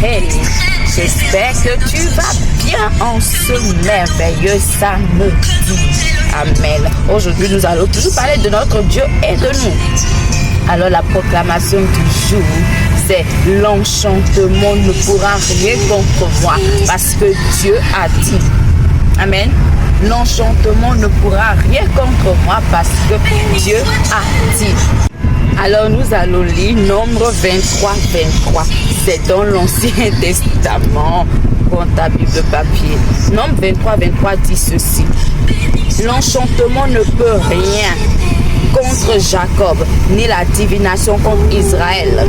Hey, j'espère que tu vas bien en ce merveilleux samedi. Amen. Aujourd'hui, nous allons toujours parler de notre Dieu et de nous. Alors, la proclamation du jour, c'est l'enchantement ne pourra rien contre moi parce que Dieu a dit. Amen. L'enchantement ne pourra rien contre moi parce que Dieu a dit. Alors nous allons lire Nombre 23. C'est dans l'Ancien Testament. Prends ta Bible papier. Nombre 23 dit ceci. L'enchantement ne peut rien contre Jacob, ni la divination contre Israël.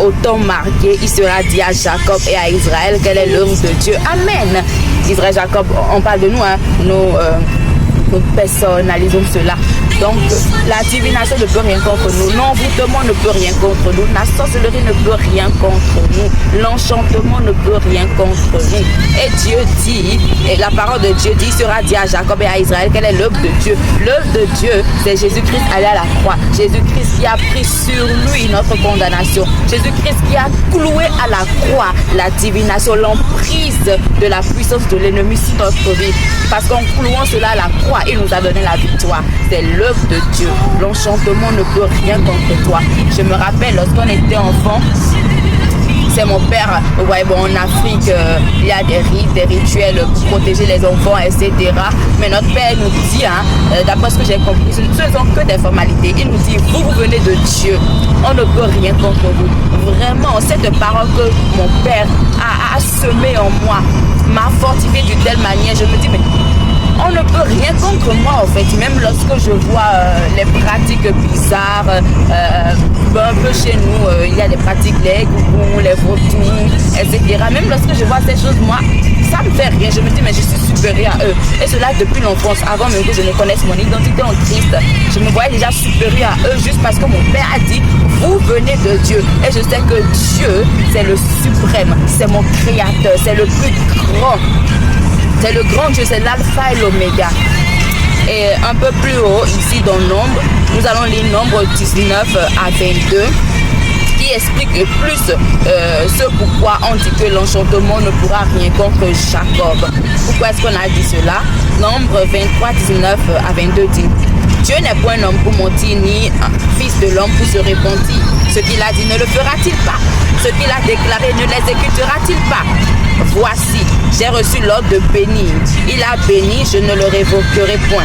Au temps marqué, il sera dit à Jacob et à Israël quelle est l'œuvre de Dieu. Amen. Israël, Jacob, on parle de nous, hein. Nous personnalisons cela. Donc, la divination ne peut rien contre nous. L'envoûtement ne peut rien contre nous. La sorcellerie ne peut rien contre nous. L'enchantement ne peut rien contre nous. Et Dieu dit, et la parole de Dieu dit, sera dit à Jacob et à Israël, quelle est l'œuvre de Dieu. L'œuvre de Dieu, c'est Jésus-Christ allé à la croix. Jésus-Christ qui a pris sur lui notre condamnation. Jésus-Christ qui a cloué à la croix la divination, l'emprise de la puissance de l'ennemi sur notre vie. Parce qu'en clouant cela à la croix, il nous a donné la victoire. C'est l'œuvre de Dieu. L'enchantement ne peut rien contre toi. Je me rappelle lorsqu'on était enfant, c'est mon père, ouais, bon, en Afrique, il y a des rites, des rituels pour protéger les enfants, etc. Mais notre père nous dit, d'après ce que j'ai compris, ce ne sont que des formalités. Il nous dit, vous venez de Dieu, on ne peut rien contre vous. Vraiment, cette parole que mon père a semée en moi m'a fortifié d'une telle manière. Je me dis, mais on ne peut rien contre moi en fait. Même lorsque je vois les pratiques bizarres, un peu chez nous, il y a des pratiques, les gougous, les vautours, etc. Même lorsque je vois ces choses, moi, ça me fait rien. Je me dis, mais je suis supérieur à eux. Et cela depuis l'enfance, avant même que je ne connaisse mon identité en Christ. Je me voyais déjà supérieur à eux juste parce que mon père a dit, vous venez de Dieu. Et je sais que Dieu, c'est le suprême, c'est mon créateur, c'est le plus grand. C'est le grand Dieu, c'est l'alpha et l'oméga. Et un peu plus haut, ici dans Nombre, nous allons lire Nombre 19 à 22, qui explique plus ce pourquoi on dit que l'enchantement ne pourra rien contre Jacob. Pourquoi est-ce qu'on a dit cela? Nombre 23, 19 à 22 dit, Dieu n'est point un homme pour mentir, ni un fils de l'homme pour se repentir. Ce qu'il a dit ne le fera-t-il pas? Ce qu'il a déclaré ne l'exécutera-t-il pas? Voici, j'ai reçu l'ordre de bénir. Il a béni, je ne le révoquerai point.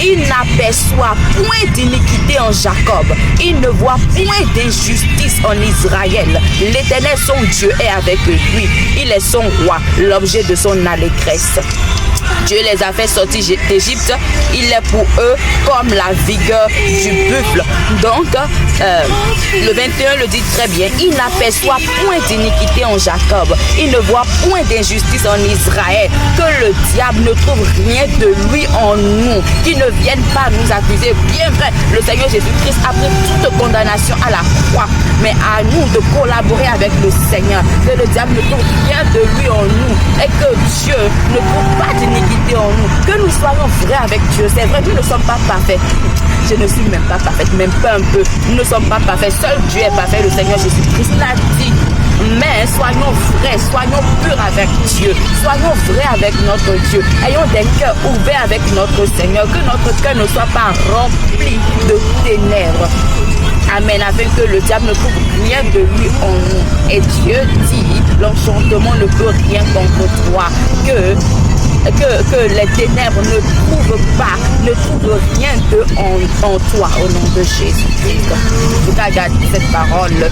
Il n'aperçoit point d'iniquité en Jacob. Il ne voit point d'injustice en Israël. L'Éternel, son Dieu, est avec lui. Il est son roi, l'objet de son allégresse. Dieu les a fait sortir d'Égypte. Il est pour eux comme la vigueur du buffle. Donc, le 21 le dit très bien. Il n'aperçoit point d'iniquité en Jacob. Il ne voit point d'injustice en Israël. Que le diable ne trouve rien de lui en nous. Qu'il ne vienne pas nous accuser. Bien vrai, le Seigneur Jésus-Christ a pris toute condamnation à la croix. Mais à nous de collaborer avec le Seigneur. Que le diable ne trouve rien de lui en nous. Et que Dieu ne trouve pas d'iniquité en nous. Que nous soyons vrais avec Dieu. C'est vrai, nous ne sommes pas parfaits. Je ne suis même pas parfaite, même pas un peu. Nous ne sommes pas parfaits. Seul Dieu est parfait. Le Seigneur Jésus-Christ l'a dit. Mais soyons vrais, soyons purs avec Dieu. Soyons vrais avec notre Dieu. Ayons des cœurs ouverts avec notre Seigneur. Que notre cœur ne soit pas rempli de ténèbres. Amen, afin que le diable ne trouve rien de lui en nous. Et Dieu dit, l'enchantement ne peut rien contre toi. Que les ténèbres ne trouvent rien en toi, au nom de Jésus-Christ. En tout cas, garde cette parole.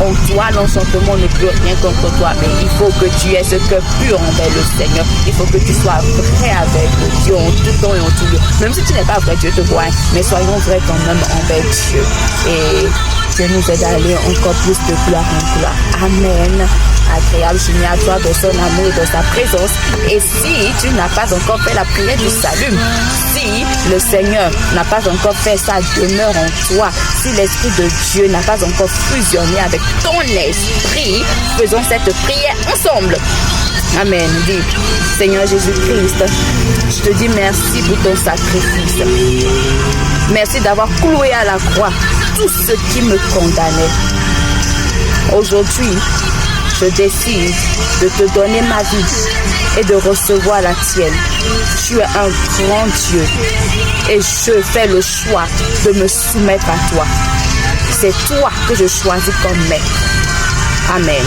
En toi, l'enchantement ne peut rien contre toi, mais il faut que tu aies ce cœur pur envers le Seigneur. Il faut que tu sois vrai avec Dieu en tout temps et en tout lieu. Même si tu n'es pas vrai, Dieu te voit, mais soyons vrais quand même envers Dieu. Et Dieu nous aide à aller encore plus de gloire en gloire. Amen. Agréable, je à toi de son amour et de sa présence. Et si tu n'as pas encore fait la prière du salut, si le Seigneur n'a pas encore fait sa demeure en toi, si l'Esprit de Dieu n'a pas encore fusionné avec ton esprit, faisons cette prière ensemble. Amen. Dis, Seigneur Jésus-Christ, je te dis merci pour ton sacrifice. Merci d'avoir cloué à la croix tout ce qui me condamnait. Aujourd'hui, je décide de te donner ma vie et de recevoir la tienne. Tu es un grand Dieu et je fais le choix de me soumettre à toi. C'est toi que je choisis comme maître. Amen.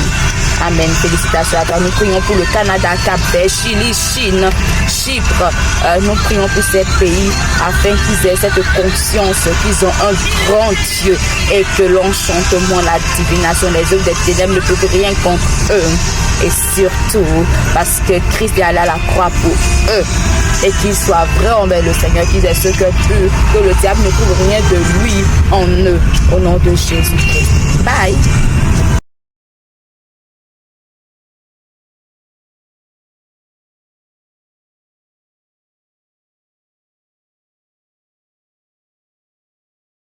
Amen. Félicitations à toi. Nous prions pour le Canada, Cap-Vert, Chili, Chine, Chypre. Nous prions pour ces pays afin qu'ils aient cette conscience qu'ils ont un grand Dieu et que l'enchantement, la divination, les œuvres des ténèbres ne peuvent rien contre eux. Et surtout parce que Christ est allé à la croix pour eux. Et qu'ils soient vrais envers le Seigneur, qu'ils aient ce que le diable ne trouve rien de lui en eux. Au nom de Jésus-Christ. Bye.